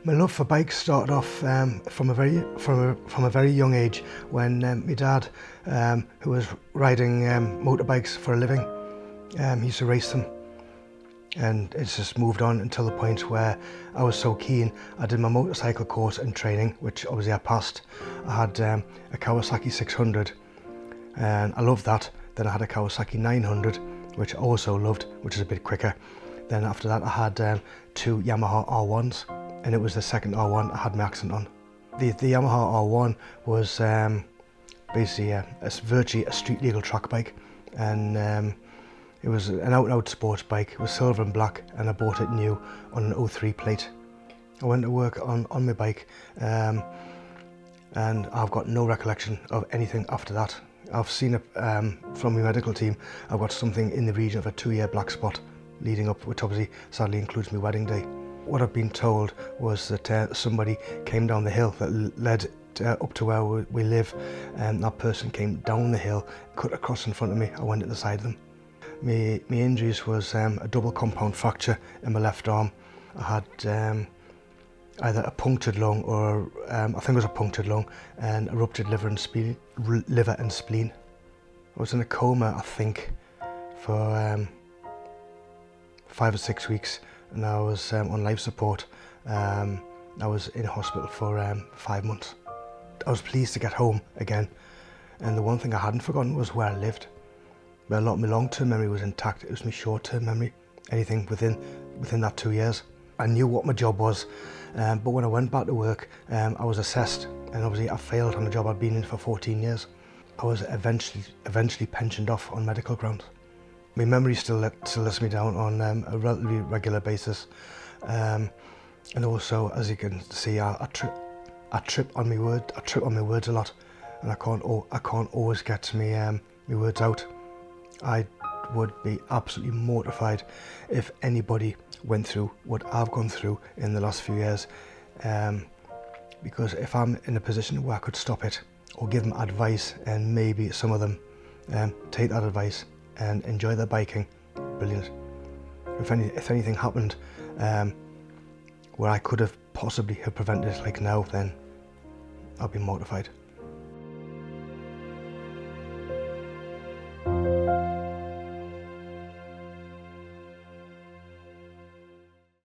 My love for bikes started off from a very young age when my dad, who was riding motorbikes for a living, he used to race them, and it's just moved on until the point where I was so keen. I did my motorcycle course and training, which obviously I passed. I had a Kawasaki 600 and I loved that. Then I had a Kawasaki 900, which I also loved, which is a bit quicker. Then after that I had two Yamaha R1s, and it was the second R1 I had my accident on. The Yamaha R1 was basically virtually a street legal track bike, and it was an out-and-out sports bike. It was silver and black, and I bought it new on an 03 plate. I went to work on my bike, and I've got no recollection of anything after that. I've seen it from my medical team. I've got something in the region of a 2-year black spot leading up, which obviously sadly includes my wedding day. What I've been told was that somebody came down the hill that led up to where we live, and that person came down the hill, cut across in front of me. I went at the side of them. My injuries was a double compound fracture in my left arm. I had either a punctured lung or I think it was a punctured lung, and a ruptured liver and spleen. I was in a coma, I think, for 5 or 6 weeks, and I was on life support. I was in hospital for 5 months. I was pleased to get home again, and the one thing I hadn't forgotten was where I lived. But a lot of my long-term memory was intact. It was my short-term memory, anything within that 2 years. I knew what my job was, but when I went back to work, I was assessed, and obviously I failed on a job I'd been in for 14 years. I was eventually pensioned off on medical grounds. My memory still lets me down on a relatively regular basis, and also, as you can see, I trip on my words a lot, and I can't always get my words out. I would be absolutely mortified if anybody went through what I've gone through in the last few years, because if I'm in a position where I could stop it or give them advice, and maybe some of them take that advice and enjoy their biking, brilliant. If anything happened where I could have possibly have prevented it like now, then I'd be mortified.